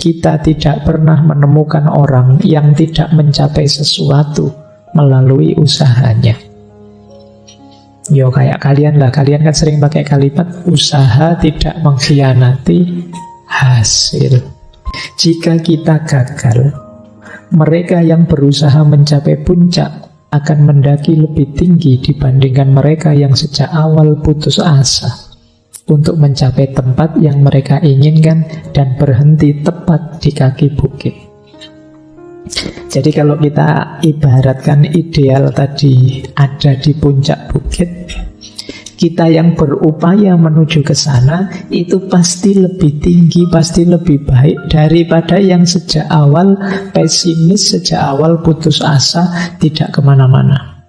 kita tidak pernah menemukan orang yang tidak mencapai sesuatu melalui usahanya. Yo kayak kalian lah, kalian kan sering pakai kalimat usaha tidak mengkhianati hasil. Jika kita gagal, mereka yang berusaha mencapai puncak akan mendaki lebih tinggi dibandingkan mereka yang sejak awal putus asa untuk mencapai tempat yang mereka inginkan dan berhenti tepat di kaki bukit. Jadi kalau kita ibaratkan ideal tadi ada di puncak bukit, kita yang berupaya menuju ke sana itu pasti lebih tinggi, pasti lebih baik daripada yang sejak awal pesimis, sejak awal putus asa, tidak kemana-mana.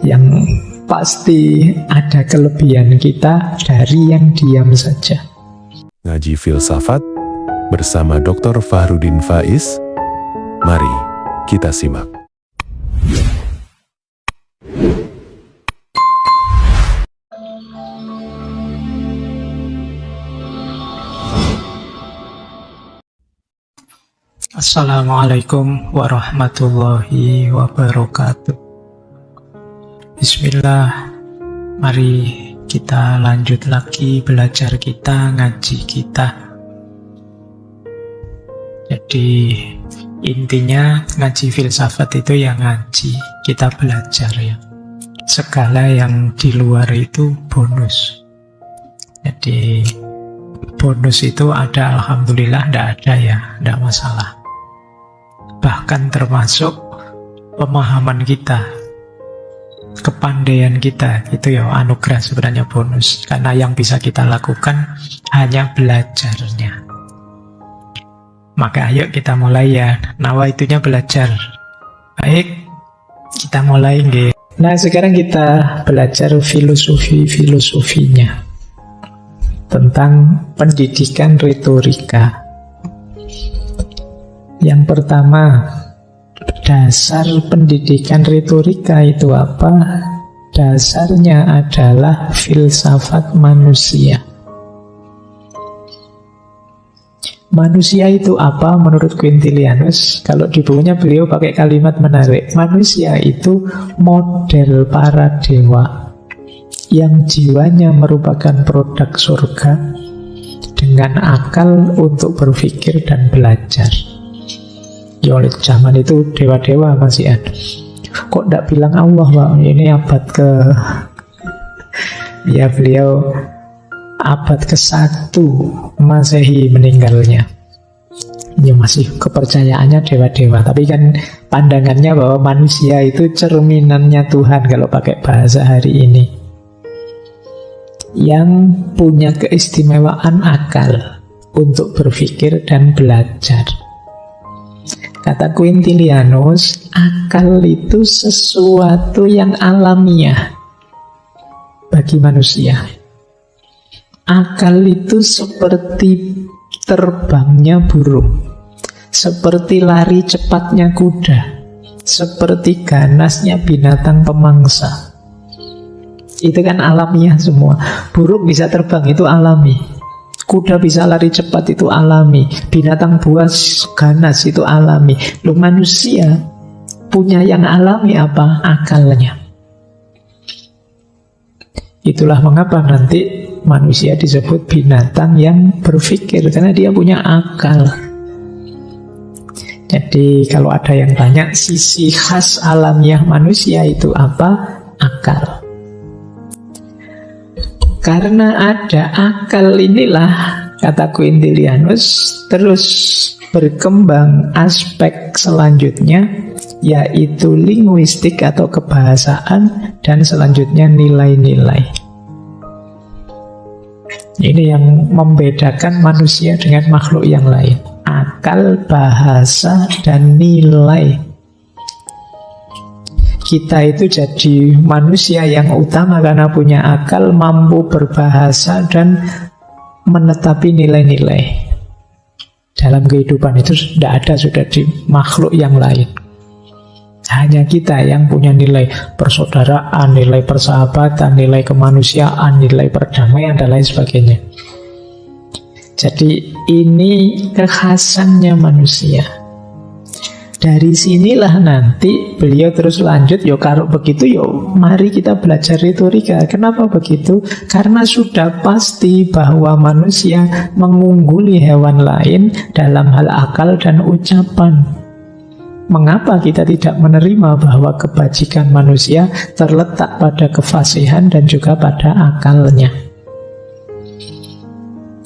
Yang pasti ada kelebihan kita dari yang diam saja. Ngaji Filsafat bersama Dr. Fahrudin Faiz. Mari kita simak. Assalamualaikum warahmatullahi wabarakatuh. Bismillah. Mari kita lanjut lagi belajar kita, ngaji kita. Jadi intinya ngaji filsafat itu yang ngaji, kita belajar ya. Segala yang di luar itu bonus. Jadi bonus itu ada, alhamdulillah, tidak ada ya, tidak masalah. Bahkan termasuk pemahaman kita, kepandaian kita, itu ya anugerah sebenarnya, bonus. Karena yang bisa kita lakukan hanya belajarnya. Maka ayo kita mulai ya, nawaitunya belajar. Baik, kita mulai nggih. Nah sekarang kita belajar filosofinya tentang pendidikan retorika. Yang pertama, dasar pendidikan retorika itu apa? Dasarnya adalah filsafat manusia. Manusia itu apa menurut Quintilianus? Kalau di bukunya beliau pakai kalimat menarik. Manusia itu model para dewa yang jiwanya merupakan produk surga dengan akal untuk berpikir dan belajar. Ya oleh zaman itu dewa-dewa masih ada. Kok tidak bilang Allah, Pak? Ini abad ke... ya beliau abad ke-1 Masehi meninggalnya. Ya masih kepercayaannya dewa-dewa. Tapi kan pandangannya bahwa manusia itu cerminannya Tuhan kalau pakai bahasa hari ini. Yang punya keistimewaan akal untuk berpikir dan belajar. Kata Quintilianus, akal itu sesuatu yang alamiah bagi manusia. Akal itu seperti terbangnya burung, seperti lari cepatnya kuda, seperti ganasnya binatang pemangsa. Itu kan alamiah semua. Burung bisa terbang, itu alami. Kuda bisa lari cepat, itu alami. Binatang buas ganas, itu alami. Loh, manusia punya yang alami apa? Akalnya. Itulah mengapa nanti manusia disebut binatang yang berpikir, karena dia punya akal. Jadi kalau ada yang tanya sisi khas alamiah manusia itu apa? Akal. Karena ada akal inilah, kata Quintilianus, terus berkembang aspek selanjutnya, yaitu linguistik atau kebahasaan, dan selanjutnya nilai-nilai. Ini yang membedakan manusia dengan makhluk yang lain. Akal, bahasa, dan nilai. Kita itu jadi manusia yang utama karena punya akal, mampu berbahasa, dan menetapi nilai-nilai. Dalam kehidupan itu tidak ada sudah di makhluk yang lain. Hanya kita yang punya nilai persaudaraan, nilai persahabatan, nilai kemanusiaan, nilai perdamaian, dan lain sebagainya. Jadi ini kekhasannya manusia. Dari sinilah nanti beliau terus lanjut, yo kalau begitu yo mari kita belajar retorika. Kenapa begitu? Karena sudah pasti bahwa manusia mengungguli hewan lain dalam hal akal dan ucapan. Mengapa kita tidak menerima bahwa kebajikan manusia terletak pada kefasihan dan juga pada akalnya?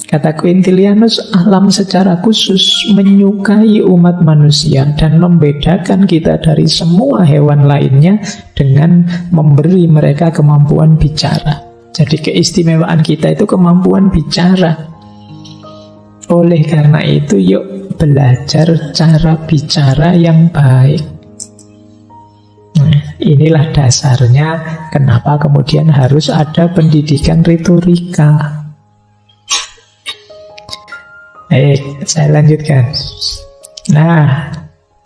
Kata Quintilianus, alam secara khusus menyukai umat manusia dan membedakan kita dari semua hewan lainnya dengan memberi mereka kemampuan bicara. Jadi keistimewaan kita itu kemampuan bicara. Oleh karena itu, yuk belajar cara bicara yang baik. Nah, inilah dasarnya kenapa kemudian harus ada pendidikan retorika. Baik, saya lanjutkan. Nah,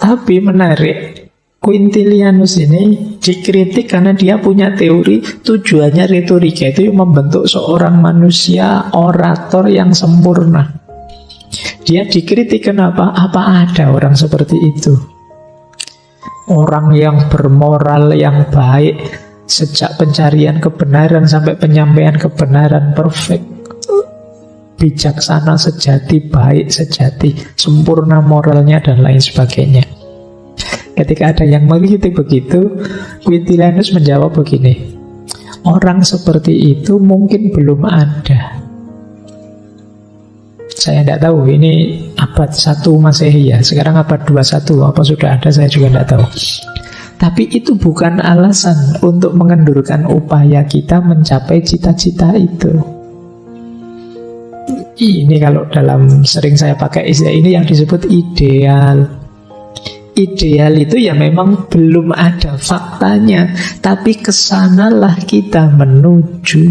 tapi menarik, Quintilianus ini dikritik karena dia punya teori tujuannya retorika itu membentuk seorang manusia orator yang sempurna. Dia dikritik kenapa? Apa ada orang seperti itu? Orang yang bermoral, yang baik, sejak pencarian kebenaran sampai penyampaian kebenaran perfect. Bijaksana sejati, baik sejati, sempurna moralnya dan lain sebagainya. Ketika ada yang mengkritik begitu, Quintilianus menjawab begini, orang seperti itu mungkin belum ada. Saya tidak tahu, ini abad 1 Masehi ya, sekarang abad 21, apa sudah ada saya juga tidak tahu. Tapi itu bukan alasan untuk mengendurkan upaya kita mencapai cita-cita itu. Ini kalau dalam sering saya pakai istilah ini yang disebut ideal. Ideal itu ya memang belum ada faktanya, tapi kesanalah kita menuju.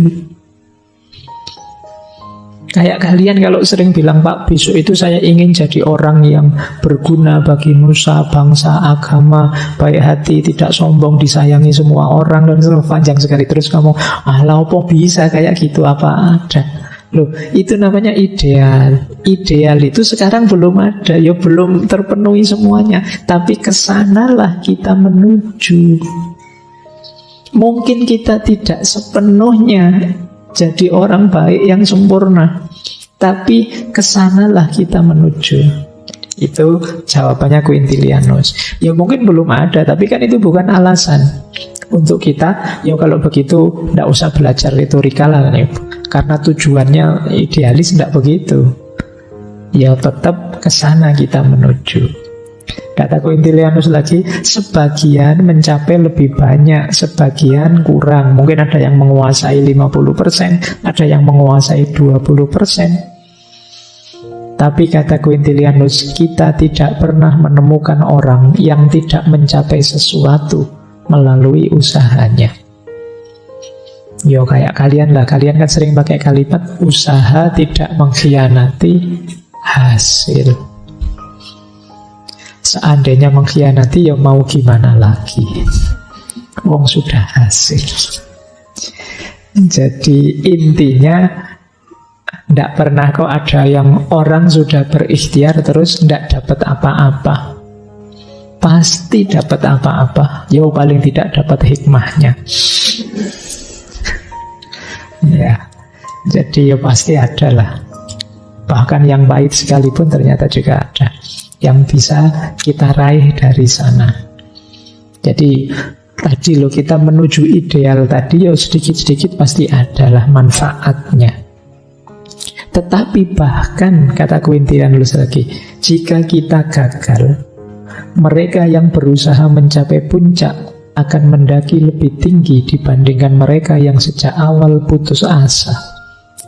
Kayak kalian kalau sering bilang, Pak, besok itu saya ingin jadi orang yang berguna bagi nusa, bangsa, agama, baik hati, tidak sombong, disayangi semua orang, dan panjang sekali. Terus kamu, alah apa bisa kayak gitu, apa ada? Loh, itu namanya ideal. Ideal itu sekarang belum ada, ya belum terpenuhi semuanya, tapi kesanalah kita menuju. Mungkin kita tidak sepenuhnya jadi orang baik yang sempurna, tapi kesanalah kita menuju. Itu jawabannya Quintilianus. Ya mungkin belum ada, tapi kan itu bukan alasan untuk kita, ya kalau begitu tidak usah belajar retorika lah, karena tujuannya idealis, tidak begitu. Ya tetap ke sana kita menuju. Kata Quintilianus lagi, sebagian mencapai lebih banyak, sebagian kurang. Mungkin ada yang menguasai 50%, ada yang menguasai 20%. Tapi kata Quintilianus, kita tidak pernah menemukan orang yang tidak mencapai sesuatu melalui usahanya. Yo kayak kalian lah, kalian kan sering pakai kalimat usaha tidak mengkhianati hasil. Seandainya mengkhianati, ya mau gimana lagi? Wong sudah hasil. Jadi intinya, tidak pernah kok ada yang orang sudah berikhtiar terus tidak dapat apa-apa. Pasti dapat apa-apa. Ya paling tidak dapat hikmahnya. Ya, jadi ya pasti ada lah. Bahkan yang pahit sekalipun ternyata juga ada yang bisa kita raih dari sana. Jadi tadi loh, kita menuju ideal tadi, ya sedikit-sedikit pasti adalah manfaatnya. Tetapi bahkan kata Quintilianus lagi, jika kita gagal, mereka yang berusaha mencapai puncak akan mendaki lebih tinggi dibandingkan mereka yang sejak awal putus asa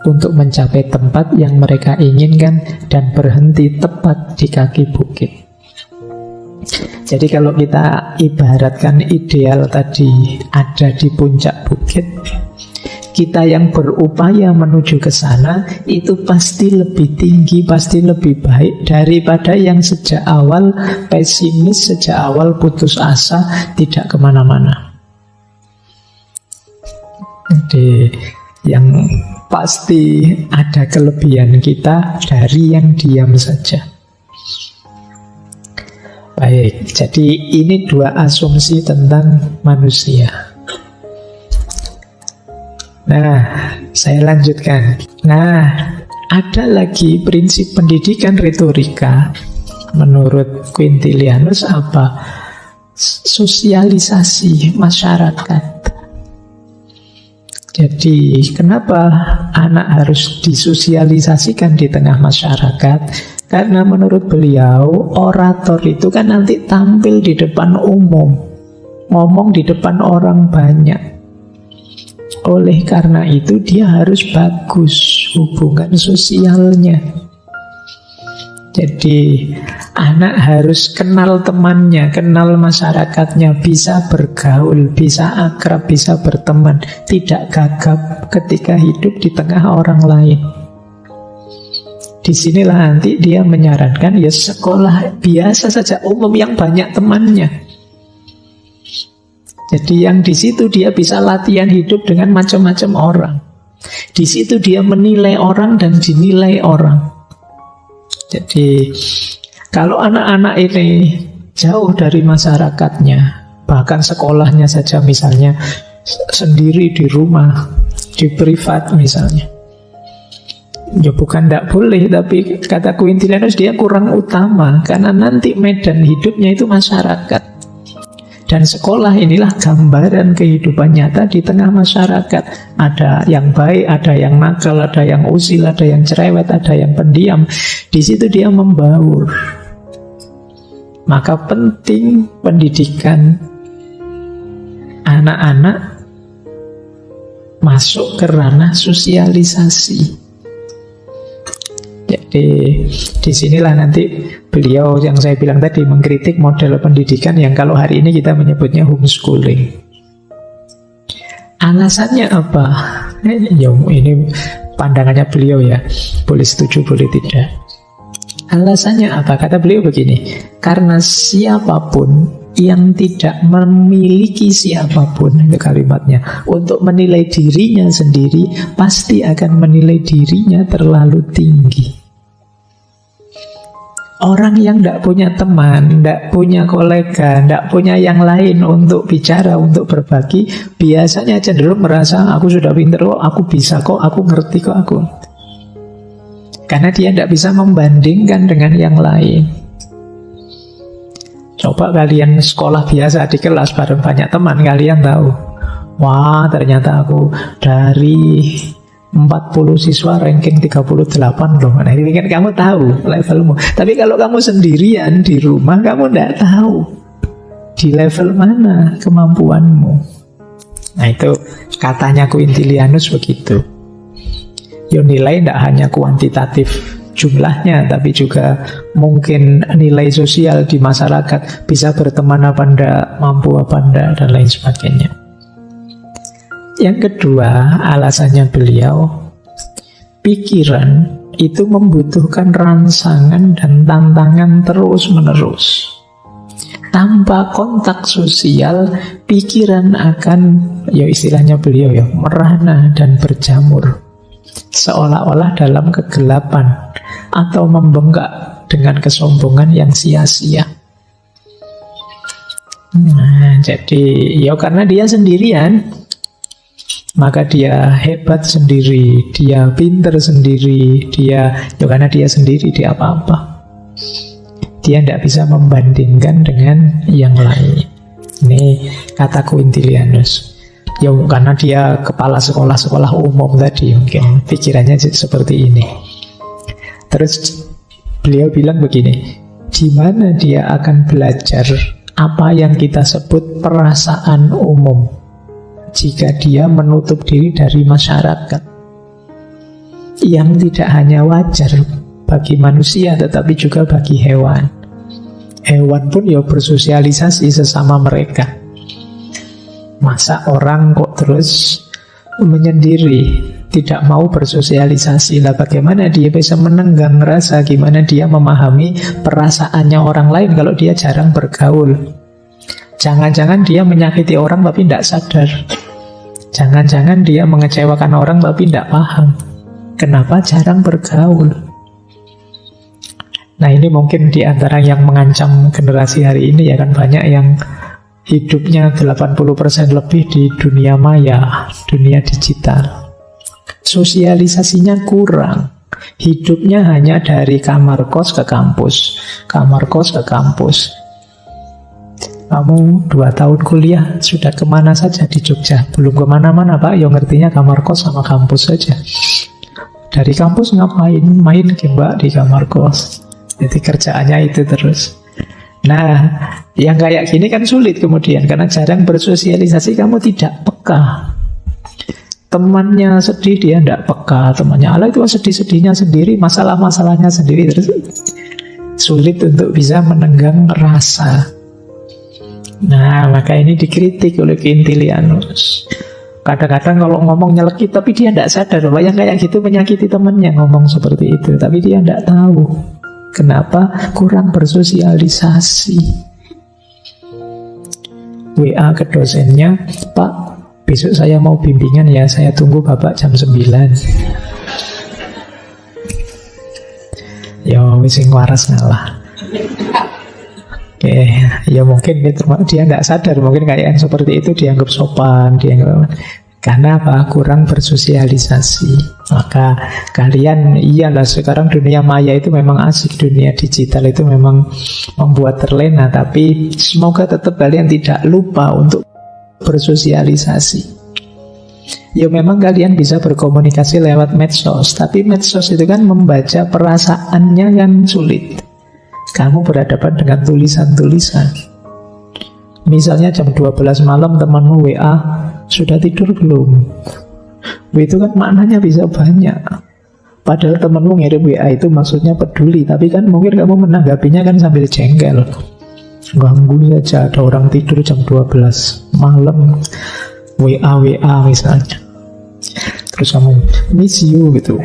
untuk mencapai tempat yang mereka inginkan dan berhenti tepat di kaki bukit. Jadi kalau kita ibaratkan ideal tadi ada di puncak bukit, kita yang berupaya menuju ke sana itu pasti lebih tinggi, pasti lebih baik daripada yang sejak awal pesimis, sejak awal putus asa, tidak kemana-mana. Jadi Yang pasti ada kelebihan kita dari yang diam saja. Baik, jadi ini dua asumsi tentang manusia. Nah, saya lanjutkan. Nah, ada lagi prinsip pendidikan retorika. Menurut Quintilianus apa? Sosialisasi masyarakat. Jadi, kenapa anak harus disosialisasikan di tengah masyarakat? Karena menurut beliau, orator itu kan nanti tampil di depan umum, ngomong di depan orang banyak. Oleh karena itu, dia harus bagus hubungan sosialnya. Jadi, anak harus kenal temannya, kenal masyarakatnya, bisa bergaul, bisa akrab, bisa berteman, tidak gagap ketika hidup di tengah orang lain. Disinilah nanti dia menyarankan ya sekolah biasa saja, umum yang banyak temannya. Jadi yang di situ dia bisa latihan hidup dengan macam-macam orang. Di situ dia menilai orang dan dinilai orang. Jadi kalau anak-anak ini jauh dari masyarakatnya, bahkan sekolahnya saja misalnya sendiri di rumah, di privat misalnya, ya bukan tidak boleh, tapi kata Quintilianus dia kurang utama, karena nanti medan hidupnya itu masyarakat. Dan sekolah inilah gambaran kehidupan nyata di tengah masyarakat. Ada yang baik, ada yang nakal, ada yang usil, ada yang cerewet, ada yang pendiam. Di situ dia membaur. Maka penting pendidikan anak-anak masuk ke ranah sosialisasi. Jadi disinilah nanti beliau yang saya bilang tadi mengkritik model pendidikan yang kalau hari ini kita menyebutnya homeschooling. Alasannya apa? Ya ini pandangannya beliau ya, boleh setuju boleh tidak. Alasannya apa? Kata beliau begini, karena siapapun yang tidak memiliki siapapun, itu kalimatnya, untuk menilai dirinya sendiri, pasti akan menilai dirinya terlalu tinggi. Orang yang tidak punya teman, tidak punya kolega, tidak punya yang lain untuk bicara, untuk berbagi, biasanya cenderung merasa aku sudah pintar kok, aku bisa kok, aku ngerti kok, aku. Karena dia tidak bisa membandingkan dengan yang lain. Coba kalian sekolah biasa di kelas bareng banyak teman, kalian tahu, wah ternyata aku dari 40 siswa ranking 38 loh. Nah ini kan kamu tahu levelmu. Tapi kalau kamu sendirian di rumah, kamu tidak tahu di level mana kemampuanmu. Nah itu katanya Quintilianus begitu. Yo nilai tidak hanya kuantitatif jumlahnya, tapi juga mungkin nilai sosial di masyarakat, bisa berteman apa enggak, mampu apa enggak, dan lain sebagainya. Yang kedua, alasannya beliau, pikiran itu membutuhkan rangsangan dan tantangan terus-menerus. Tanpa kontak sosial, pikiran akan, ya istilahnya beliau ya, merana dan berjamur. Seolah-olah dalam kegelapan atau membengkak dengan kesombongan yang sia-sia. Nah, jadi ya karena dia sendirian, maka dia hebat sendiri, dia pinter sendiri, dia ya karena dia sendiri, dia apa-apa. Dia tidak bisa membandingkan dengan yang lain. Ini kata Quintilianus. Ya karena dia kepala sekolah-sekolah umum tadi, mungkin pikirannya seperti ini. Terus beliau bilang begini, di mana dia akan belajar apa yang kita sebut perasaan umum jika dia menutup diri dari masyarakat yang tidak hanya wajar bagi manusia tetapi juga bagi hewan. Hewan pun ya bersosialisasi sesama mereka. Masa orang kok terus menyendiri, tidak mau bersosialisasi? Lah bagaimana dia bisa menenggang rasa, gimana dia memahami perasaannya orang lain kalau dia jarang bergaul? Jangan-jangan dia menyakiti orang tapi tidak sadar. Jangan-jangan dia mengecewakan orang tapi tidak paham kenapa jarang bergaul. Nah, ini mungkin di antara yang mengancam generasi hari ini ya kan, banyak yang hidupnya 80% lebih di dunia maya, dunia digital. Sosialisasinya kurang. Hidupnya hanya dari kamar kos ke kampus, kamar kos ke kampus. Kamu 2 tahun kuliah sudah kemana saja di Jogja? Belum kemana-mana Pak, yang ngertinya kamar kos sama kampus saja. Dari kampus ngapain? Main game Mbak di kamar kos. Jadi kerjaannya itu terus. Nah, yang kayak gini kan sulit kemudian, karena jarang bersosialisasi, kamu tidak peka. Temannya sedih, dia tidak peka. Temannya Allah itu sedih-sedihnya sendiri, masalah-masalahnya sendiri. Terus sulit untuk bisa menenggang rasa. Nah, maka ini dikritik oleh Quintilianus. Kadang-kadang kalau ngomong nyelekit, tapi dia tidak sadar bahwa yang kayak gitu menyakiti temannya, ngomong seperti itu. Tapi dia tidak tahu kenapa kurang bersosialisasi. WA ke dosennya, Pak, besok saya mau bimbingan ya, saya tunggu Bapak jam 9. Ya wis sing waras ngalah. Oke, ya mungkin dia nggak sadar, mungkin kayak yang seperti itu dianggap sopan, karena apa? Kurang bersosialisasi. Maka kalian, iyalah sekarang dunia maya itu memang asik, dunia digital itu memang membuat terlena, tapi semoga tetap kalian tidak lupa untuk bersosialisasi. Ya memang kalian bisa berkomunikasi lewat medsos, tapi medsos itu kan membaca perasaannya yang sulit. Kamu berhadapan dengan tulisan-tulisan. Misalnya jam 12 malam temanmu WA, sudah tidur belum? Itu kan maknanya bisa banyak. Padahal temanmu ngirim WA itu maksudnya peduli, tapi kan mungkin kamu menanggapinya kan sambil jengkel. Ganggu saja, ada orang tidur jam 12 malam, WA misalnya. Terus kamu miss you gitu.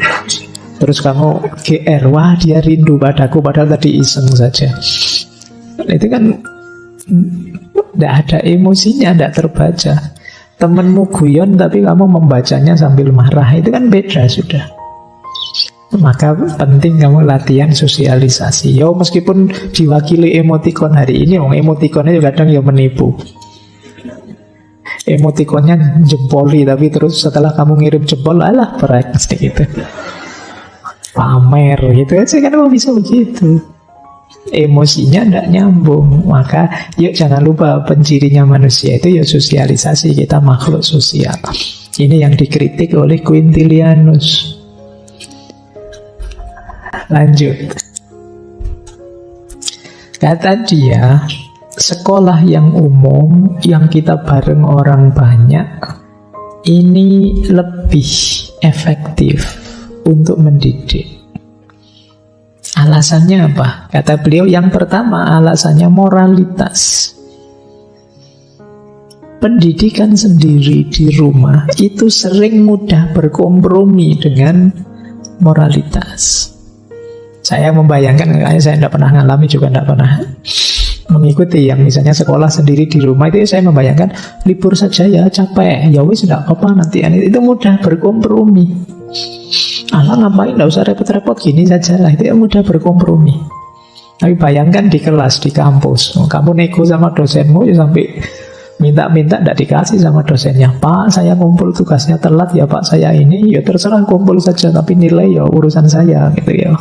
Terus kamu GR, wah dia rindu padaku, padahal tadi iseng saja. Itu kan tidak ada emosinya, tidak terbaca. Temenmu guyon tapi kamu membacanya sambil marah, itu kan beda sudah. Maka penting kamu latihan sosialisasi. Yo meskipun diwakili emotikon hari ini, emotikonnya juga kadang ya menipu. Emotikonnya jempoli, tapi terus setelah kamu ngirim jempol, alah berat gitu. Pamer gitu aja kan, bisa begitu. Emosinya tidak nyambung. Maka yuk jangan lupa, pencirinya manusia itu ya sosialisasi, kita makhluk sosial. Ini yang dikritik oleh Quintilianus. Lanjut. Kata dia, sekolah yang umum, yang kita bareng orang banyak, ini lebih efektif untuk mendidik. Alasannya apa? Kata beliau, yang pertama alasannya moralitas. Pendidikan sendiri di rumah itu sering mudah berkompromi dengan moralitas. Saya membayangkan, kayaknya saya tidak pernah ngalami, juga tidak pernah mengikuti yang misalnya sekolah sendiri di rumah, itu saya membayangkan libur saja ya, capek, ya wis tidak apa-apa nanti. Itu mudah berkompromi. Allah ngapain, tidak usah repot-repot, gini saja lah, itu yang mudah berkompromi. Tapi bayangkan di kelas, di kampus, kamu nego sama dosenmu ya sampai minta-minta, tidak dikasih sama dosennya. Pak, saya kumpul tugasnya telat ya Pak, saya ini, ya terserah kumpul saja, tapi nilai ya urusan saya gitu ya.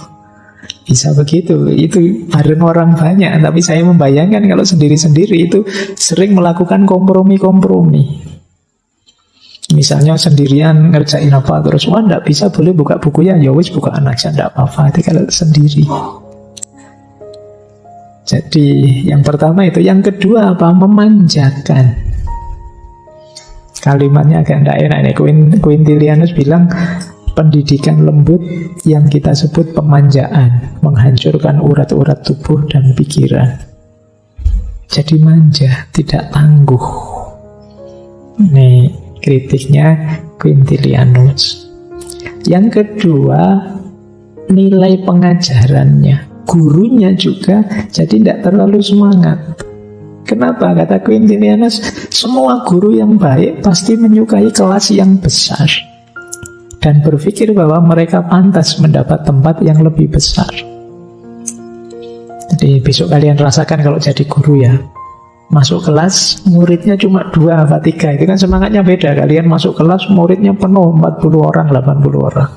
Bisa begitu, itu bareng orang banyak. Tapi saya membayangkan kalau sendiri-sendiri itu sering melakukan kompromi-kompromi. Misalnya sendirian ngerjain apa, terus wah tidak bisa, boleh buka bukunya, ya wis bukaan aja, tidak apa-apa. Itu kalau sendiri. Jadi yang pertama itu. Yang kedua apa? Memanjakan. Kalimatnya agak tidak enak ini. Quintilianus bilang pendidikan lembut yang kita sebut pemanjaan, menghancurkan urat-urat tubuh dan pikiran. Jadi manja, tidak tangguh. Ini kritiknya Quintilianus. Yang kedua, nilai pengajarannya. Gurunya juga jadi tidak terlalu semangat. Kenapa? Kata Quintilianus, semua guru yang baik pasti menyukai kelas yang besar dan berpikir bahwa mereka pantas mendapat tempat yang lebih besar. Jadi besok kalian rasakan kalau jadi guru ya. Masuk kelas, muridnya cuma 2 atau 3. Itu kan semangatnya beda. Kalian masuk kelas, muridnya penuh, 40 orang, 80 orang.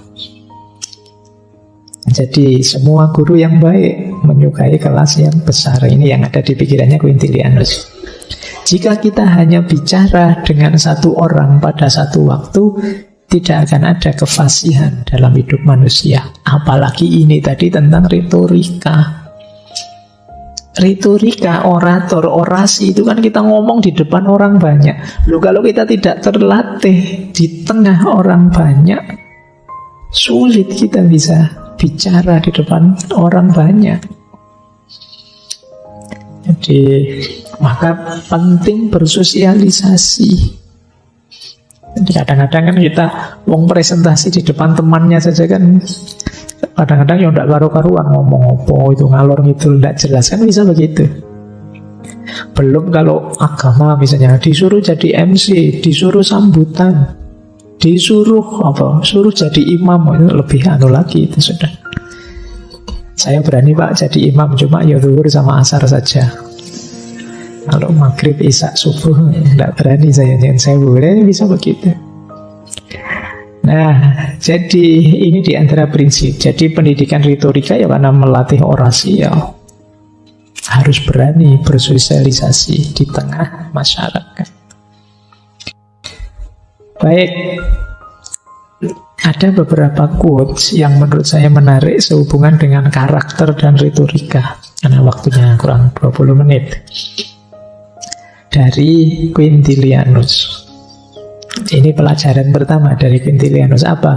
Jadi semua guru yang baik menyukai kelas yang besar. Ini yang ada di pikirannya Quintilianus. Jika kita hanya bicara dengan satu orang pada satu waktu, tidak akan ada kefasihan dalam hidup manusia. Apalagi ini tadi tentang retorika. Retorika, orator, orasi itu kan kita ngomong di depan orang banyak. Loh, kalau kita tidak terlatih di tengah orang banyak, sulit kita bisa bicara di depan orang banyak. Jadi maka penting bersosialisasi. Jadi kadang-kadang kan kita wong presentasi di depan temannya saja kan kadang-kadang ya tidak karu-karuan ngomong apa itu ngalor ngidul tidak jelas kan bisa begitu. Belum kalau agama misalnya disuruh jadi MC, disuruh sambutan, disuruh apa? Suruh jadi imam, itu lebih lagi itu sudah. Saya berani Pak jadi imam cuma ya zuhur sama asar saja. Kalau maghrib, isya, subuh tidak berani saya boleh bisa begitu. Nah, jadi ini di antara prinsip. Jadi pendidikan retorika ya karena melatih orasi ya harus berani bersosialisasi di tengah masyarakat. Baik, ada beberapa quotes yang menurut saya menarik sehubungan dengan karakter dan retorika. Karena waktunya kurang 20 menit. Dari Quintilianus. Ini pelajaran pertama dari Quintilianus apa?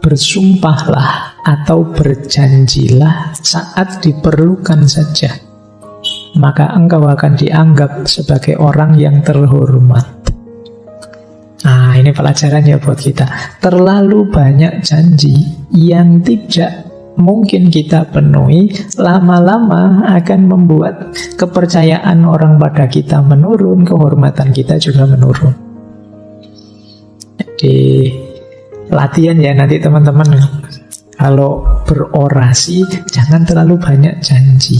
Bersumpahlah atau berjanjilah saat diperlukan saja, maka engkau akan dianggap sebagai orang yang terhormat. Nah, ini pelajarannya buat kita. Terlalu banyak janji yang tidak mungkin kita penuhi, lama-lama akan membuat kepercayaan orang pada kita menurun, kehormatan kita juga menurun. Jadi latihan ya nanti teman-teman, kalau berorasi jangan terlalu banyak janji.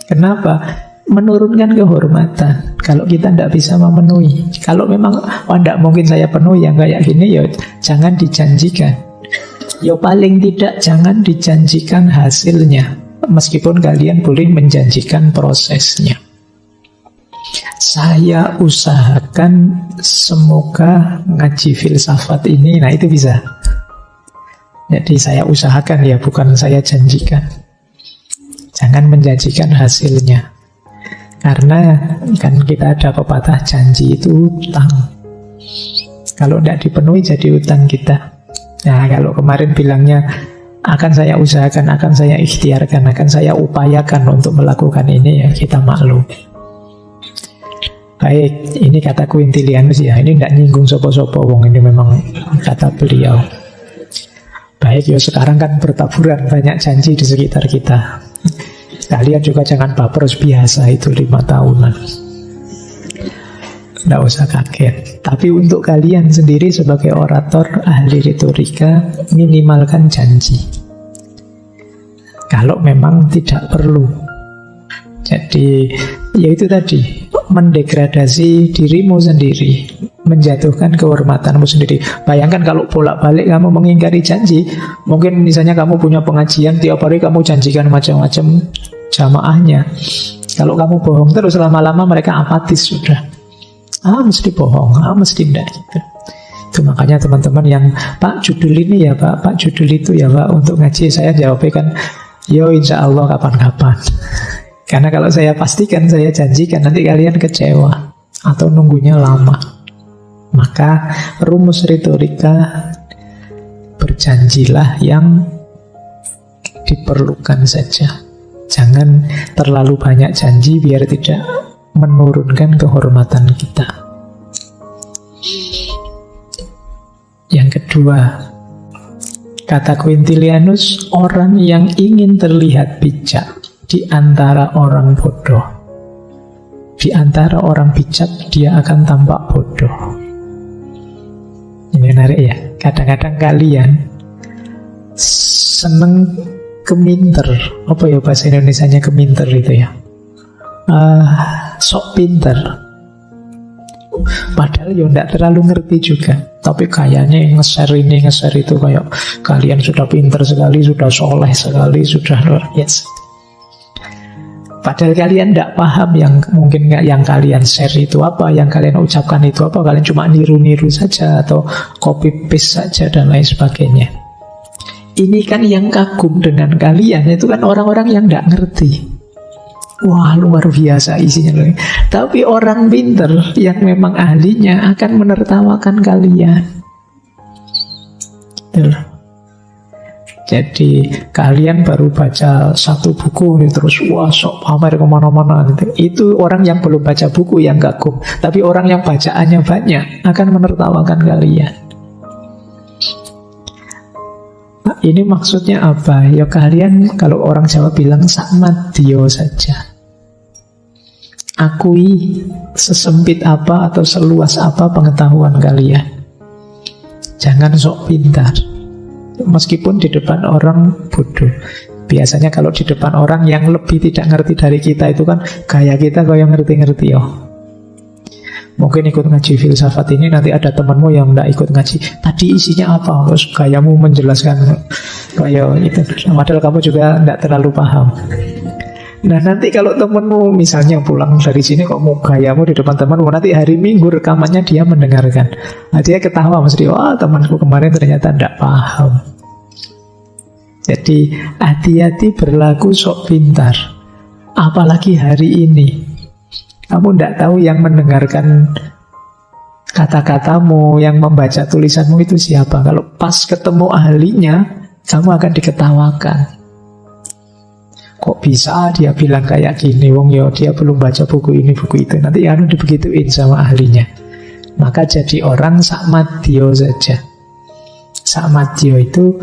Kenapa? Menurunkan kehormatan kalau kita tidak bisa memenuhi. Kalau memang tidak mungkin saya penuhi yang kayak gini, ya jangan dijanjikan. Ya paling tidak jangan dijanjikan hasilnya, meskipun kalian boleh menjanjikan prosesnya. Saya usahakan semoga ngaji filsafat ini, nah itu bisa. Jadi saya usahakan ya, bukan saya janjikan. Jangan menjanjikan hasilnya. Karena kan kita ada pepatah janji itu utang. Kalau tidak dipenuhi jadi utang kita. Nah, kalau kemarin bilangnya akan saya usahakan, akan saya ikhtiarkan, akan saya upayakan untuk melakukan ini, ya kita maklum. Baik, ini kata Quintilianus ya, ini tidak nyinggung sopo-sopo, wong ini memang kata beliau. Baik, ya sekarang kan bertaburan banyak janji di sekitar kita. Kalian juga jangan baperos biasa itu 5 tahunan. Tidak usah kaget. Tapi untuk kalian sendiri sebagai orator, ahli retorika, minimalkan janji. Kalau memang tidak perlu. Jadi, ya itu tadi, mendegradasi dirimu sendiri, menjatuhkan kehormatanmu sendiri. Bayangkan kalau bolak-balik kamu mengingkari janji, mungkin misalnya kamu punya pengajian, tiap hari kamu janjikan macam-macam jamaahnya. Kalau kamu bohong terus, lama-lama mereka apatis sudah. Mesti bohong, msti tidak gitu. Itu makanya teman-teman yang Pak judul ini ya Pak judul itu ya Pak untuk ngaji, saya jawabnya kan yo insya Allah kapan-kapan. Karena kalau saya pastikan, saya janjikan, nanti kalian kecewa atau nunggunya lama. Maka rumus retorika, berjanjilah yang diperlukan saja. Jangan terlalu banyak janji biar tidak menurunkan kehormatan kita. Yang kedua, kata Quintilianus, orang yang ingin terlihat bijak di antara orang bodoh. Di antara orang bijak, dia akan tampak bodoh. Ini menarik ya. Kadang-kadang kalian seneng keminter. Apa ya bahasa Indonesianya keminter itu ya? Sok pinter. Padahal ya tidak terlalu ngerti juga. Tapi kayaknya nge-share ini, nge-share itu, kayak kalian sudah pinter sekali, sudah soleh sekali, sudah luar biasa. Padahal kalian tidak paham yang mungkin yang kalian share itu apa, yang kalian ucapkan itu apa. Kalian cuma niru-niru saja atau copy paste saja dan lain sebagainya. Ini kan yang kagum dengan kalian itu kan orang-orang yang tidak ngerti. Wah, luar biasa isinya. Tapi orang pinter yang memang ahlinya akan menertawakan kalian. Jadi kalian baru baca satu buku terus wah sok pamer kemana-mana. Itu orang yang belum baca buku yang kagum. Tapi orang yang bacaannya banyak akan menertawakan kalian. Nah, ini maksudnya apa? Ya kalian, kalau orang Jawa bilang sakmadyo saja. Akui sesempit apa atau seluas apa pengetahuan kalian. Jangan sok pintar. Meskipun di depan orang bodoh. Biasanya kalau di depan orang yang lebih tidak ngerti dari kita itu kan gaya kita kayak ngerti-ngerti ya. Mungkin ikut ngaji filsafat ini nanti ada temanmu yang tidak ikut ngaji. Tadi isinya apa? Terus gayamu menjelaskan kayak itu. Padahal kamu juga tidak terlalu paham. Nah nanti kalau temanmu misalnya pulang dari sini kok mau gayamu di depan temanmu, nanti hari Minggu rekamannya dia mendengarkan. Nah, dia ketawa mesti, wah temanku kemarin ternyata tidak paham. Jadi hati-hati berlaku sok pintar. Apalagi hari ini. Kamu tidak tahu yang mendengarkan kata-katamu, yang membaca tulisanmu itu siapa. Kalau pas ketemu ahlinya, kamu akan diketawakan. Kok bisa dia bilang kayak gini, wong yo dia belum baca buku ini, buku itu. Nanti dibegituin sama ahlinya. Maka jadi orang sakmadyo saja. Sakmadyo itu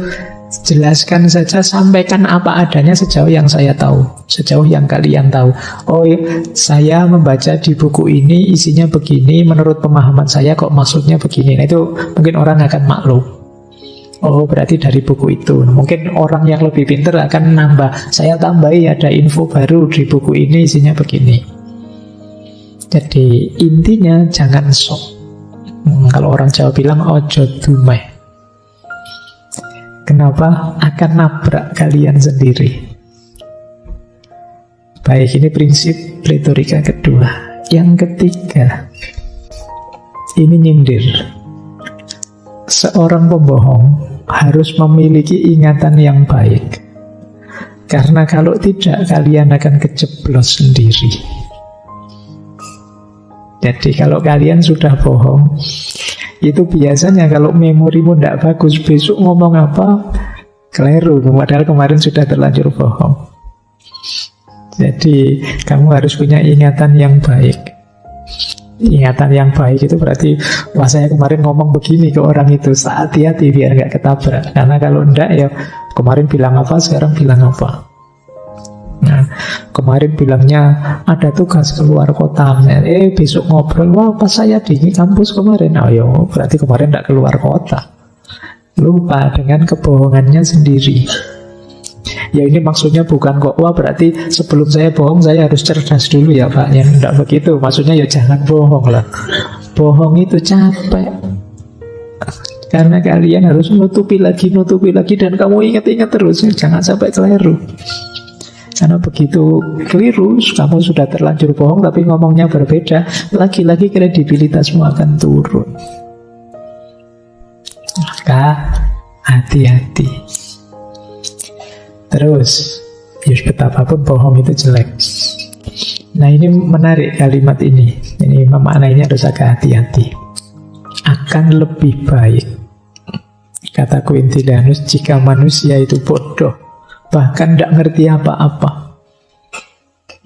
jelaskan saja, sampaikan apa adanya sejauh yang saya tahu, sejauh yang kalian tahu. Oh, saya membaca di buku ini isinya begini, menurut pemahaman saya kok maksudnya begini. Nah, itu mungkin orang akan maklum. Oh, berarti dari buku itu. Mungkin orang yang lebih pintar akan nambah, saya tambahi ada info baru di buku ini isinya begini. Jadi intinya jangan sok. Kalau orang Jawa bilang ojo dumeh. Kenapa? Akan nabrak kalian sendiri. Baik, ini prinsip retorika kedua. Yang ketiga, ini nyindir. Seorang pembohong harus memiliki ingatan yang baik. Karena kalau tidak, kalian akan kejeblos sendiri. Jadi kalau kalian sudah bohong, itu biasanya kalau memorimu tidak bagus, besok ngomong apa keliru, padahal kemarin sudah terlanjur bohong. Jadi kamu harus punya ingatan yang baik. Ingatan yang baik itu berarti, wah saya kemarin ngomong begini ke orang itu, hati-hati biar nggak ketabrak. Karena kalau enggak ya kemarin bilang apa, sekarang bilang apa. Nah, kemarin bilangnya ada tugas keluar kota, besok ngobrol, wah pas saya di kampus kemarin, berarti kemarin tidak keluar kota. Lupa dengan kebohongannya sendiri. Ya ini maksudnya bukan kok, wah berarti sebelum saya bohong saya harus cerdas dulu ya Pak. Yang tidak begitu, maksudnya ya jangan bohong lah. Bohong itu capek. Karena kalian harus nutupi lagi, dan kamu ingat-ingat terus, jangan sampai keliru. Karena begitu keliru, kamu sudah terlanjur bohong tapi ngomongnya berbeda, lagi-lagi kredibilitasmu akan turun. Maka hati-hati. Terus, betapapun bohong itu jelek. Nah ini menarik kalimat ini. Ini memaknainya harus agak hati-hati. Akan lebih baik, kata Quintilianus, jika manusia itu bodoh, bahkan tidak ngerti apa-apa,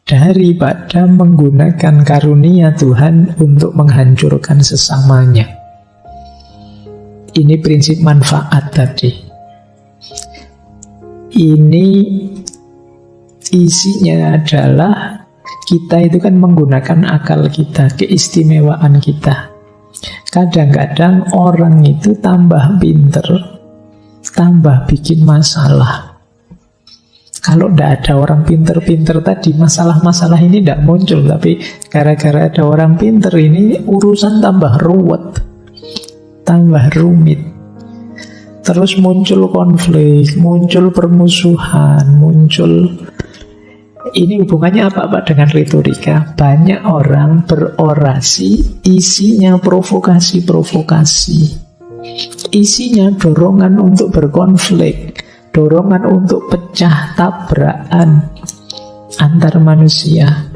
daripada menggunakan karunia Tuhan untuk menghancurkan sesamanya. Ini prinsip manfaat tadi. Ini Isinya adalah kita itu kan menggunakan akal kita, keistimewaan kita. Kadang-kadang orang itu tambah pinter, tambah bikin masalah. Kalau tidak ada orang pinter-pinter tadi, masalah-masalah ini tidak muncul. Tapi gara-gara ada orang pinter ini, urusan tambah ruwet, tambah rumit. Terus muncul konflik, muncul permusuhan, muncul... Ini hubungannya apa Pak dengan retorika? Banyak orang berorasi, isinya provokasi-provokasi. Isinya dorongan untuk berkonflik, dorongan untuk pecah tabrakan antar manusia.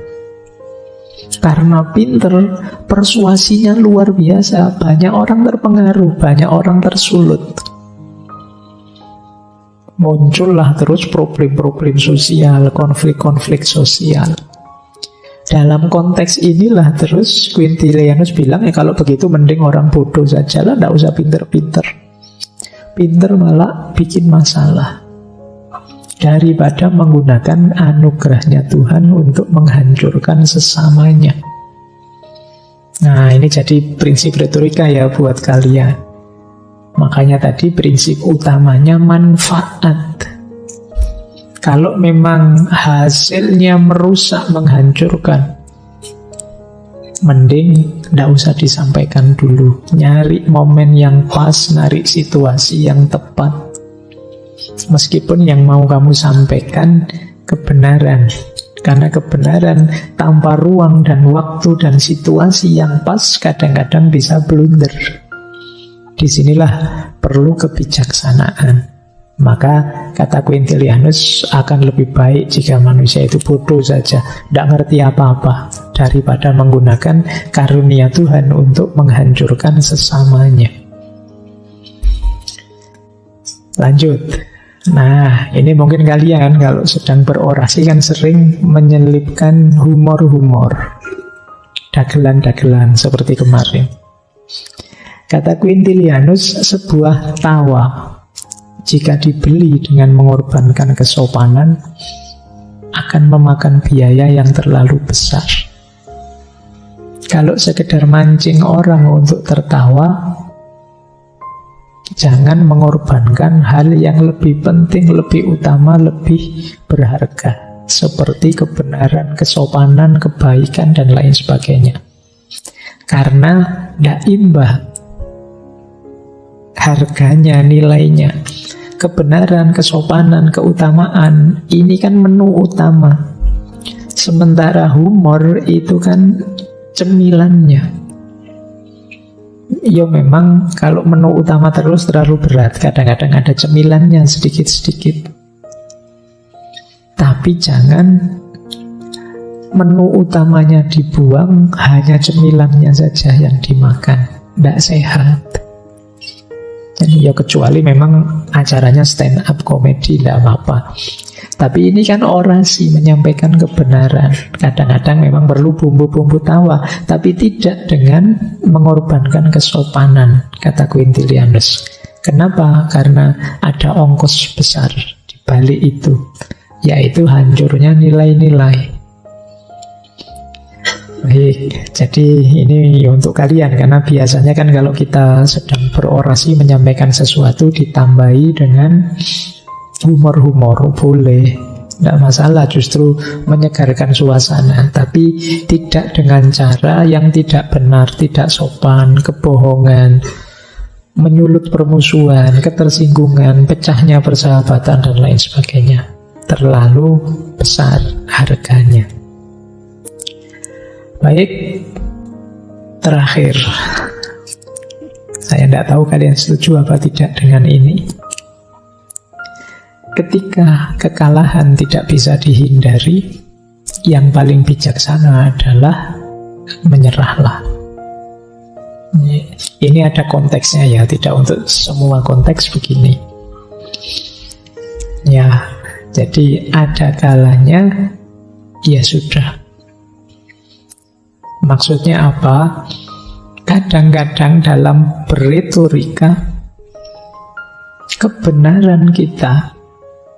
Karena pinter, persuasinya luar biasa. Banyak orang terpengaruh, banyak orang tersulut. Muncullah terus problem-problem sosial, konflik-konflik sosial. Dalam konteks inilah terus Quintilianus bilang, kalau begitu mending orang bodoh saja lah, tidak usah pinter-pinter. Pinter malah bikin masalah, daripada menggunakan anugerahnya Tuhan untuk menghancurkan sesamanya. Nah, ini jadi prinsip retorika ya buat kalian. Makanya tadi prinsip utamanya manfaat. Kalau memang hasilnya merusak, menghancurkan, mending tidak usah disampaikan dulu. Nyari momen yang pas, nyari situasi yang tepat. Meskipun yang mau kamu sampaikan kebenaran. Karena kebenaran tanpa ruang dan waktu dan situasi yang pas kadang-kadang bisa blunder. Disinilah perlu kebijaksanaan. Maka kata Quintilianus, akan lebih baik jika manusia itu bodoh saja, tidak ngerti apa-apa, daripada menggunakan karunia Tuhan untuk menghancurkan sesamanya. Lanjut. Nah, ini mungkin kalian kalau sedang berorasi kan sering menyelipkan humor-humor, dagelan-dagelan seperti kemarin. Kata Quintilianus, sebuah tawa jika dibeli dengan mengorbankan kesopanan akan memakan biaya yang terlalu besar. Kalau sekedar mancing orang untuk tertawa, jangan mengorbankan hal yang lebih penting, lebih utama, lebih berharga, seperti kebenaran, kesopanan, kebaikan, dan lain sebagainya. Karena tidak imbang harganya, nilainya. Kebenaran, kesopanan, keutamaan, ini kan menu utama. Sementara humor itu kan cemilannya. Ya memang kalau menu utama terus terlalu berat. Kadang-kadang ada cemilannya sedikit-sedikit. Tapi jangan menu utamanya dibuang, hanya cemilannya saja yang dimakan. Tidak sehat. Jadi ya kecuali memang acaranya stand up comedy, tidak apa-apa. Tapi ini kan orasi, menyampaikan kebenaran. Kadang-kadang memang perlu bumbu-bumbu tawa, tapi tidak dengan mengorbankan kesopanan, kata Quintilianus. Kenapa? Karena ada ongkos besar di balik itu, yaitu hancurnya nilai-nilai. Baik, jadi ini untuk kalian, karena biasanya kan kalau kita sedang berorasi menyampaikan sesuatu ditambahi dengan humor-humor, boleh, tidak masalah, justru menyegarkan suasana, tapi tidak dengan cara yang tidak benar, tidak sopan, kebohongan, menyulut permusuhan, ketersinggungan, pecahnya persahabatan, dan lain sebagainya. Terlalu besar harganya. Baik, terakhir, saya tidak tahu kalian setuju apa tidak dengan ini. Ketika kekalahan tidak bisa dihindari, yang paling bijaksana adalah menyerahlah. Ini ada konteksnya ya, tidak untuk semua konteks begini. Ya, jadi ada kalanya, ya sudah. Maksudnya apa? Kadang-kadang dalam berretorika, kebenaran kita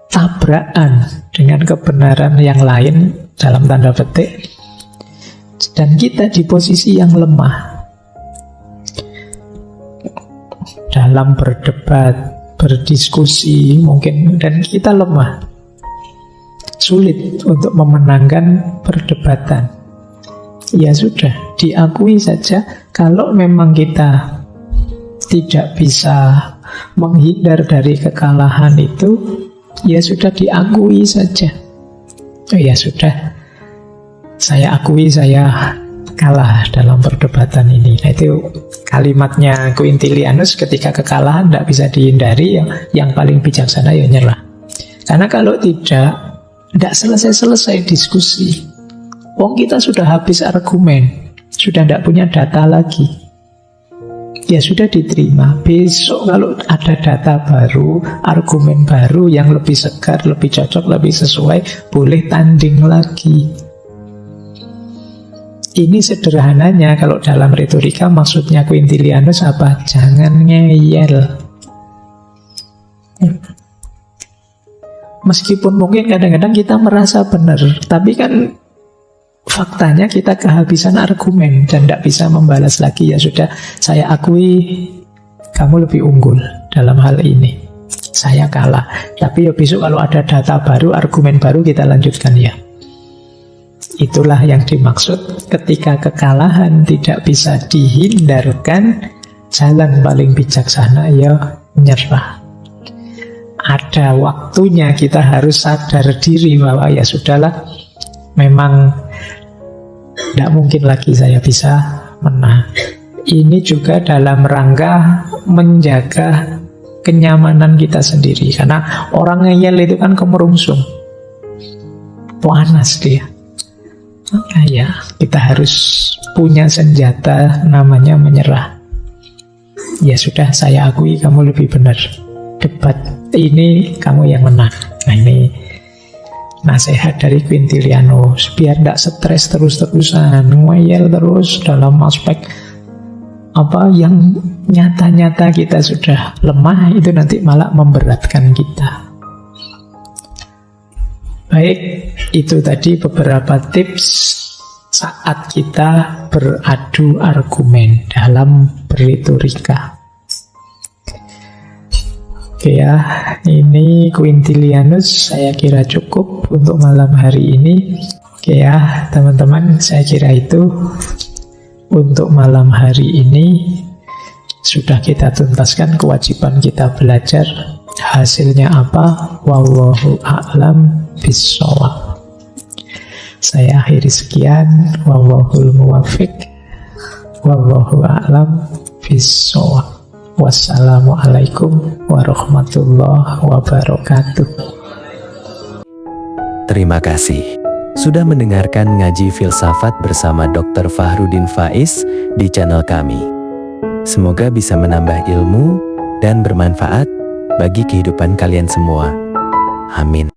tabrakan dengan kebenaran yang lain dalam tanda petik, dan kita di posisi yang lemah dalam berdebat, berdiskusi mungkin, dan kita lemah, sulit untuk memenangkan perdebatan. Ya sudah, diakui saja kalau memang kita tidak bisa menghindar dari kekalahan itu, ya sudah diakui saja. Oh ya sudah, saya akui saya kalah dalam perdebatan ini. Nah, itu kalimatnya Quintilianus ketika kekalahan tidak bisa dihindari, yang paling bijaksana ya nyerah. Karena kalau tidak selesai-selesai diskusi. Wong kita sudah habis argumen, sudah tidak punya data lagi. Ya sudah diterima. Besok kalau ada data baru, argumen baru yang lebih segar, lebih cocok, lebih sesuai, boleh tanding lagi. Ini sederhananya kalau dalam retorika maksudnya Quintilianus apa? Jangan ngeyel. Meskipun mungkin kadang-kadang kita merasa benar, tapi kan faktanya kita kehabisan argumen dan tidak bisa membalas lagi. Ya sudah, saya akui kamu lebih unggul dalam hal ini, saya kalah. Tapi ya besok kalau ada data baru, argumen baru, kita lanjutkan ya. Itulah yang dimaksud ketika kekalahan tidak bisa dihindarkan, jalan paling bijaksana ya menyerah. Ada waktunya kita harus sadar diri bahwa ya sudahlah, memang tidak mungkin lagi saya bisa menang. Ini juga dalam rangka menjaga kenyamanan kita sendiri. Karena orang ngeyel itu kan kemerungsung, panas dia. Maka ya kita harus punya senjata namanya menyerah. Ya sudah, saya akui kamu lebih benar. Debat ini kamu yang menang. Nah, ini nasihat dari Quintilianus, biar tidak stres terus-terusan, ngeyel terus dalam aspek apa yang nyata-nyata kita sudah lemah, itu nanti malah memberatkan kita. Baik, itu tadi beberapa tips saat kita beradu argumen dalam berretorika. Oke ya, ini Quintilianus saya kira cukup untuk malam hari ini. Oke ya, teman-teman, saya kira itu untuk malam hari ini. Sudah kita tuntaskan kewajiban kita belajar. Hasilnya apa? Wallahu a'lam bishawab. Saya akhiri sekian. Wallahul muwaffiq. Wallahu a'lam bishawab. Wassalamualaikum warahmatullahi wabarakatuh. Terima kasih sudah mendengarkan ngaji filsafat bersama Dr. Fahrudin Faiz di channel kami. Semoga bisa menambah ilmu dan bermanfaat bagi kehidupan kalian semua. Amin.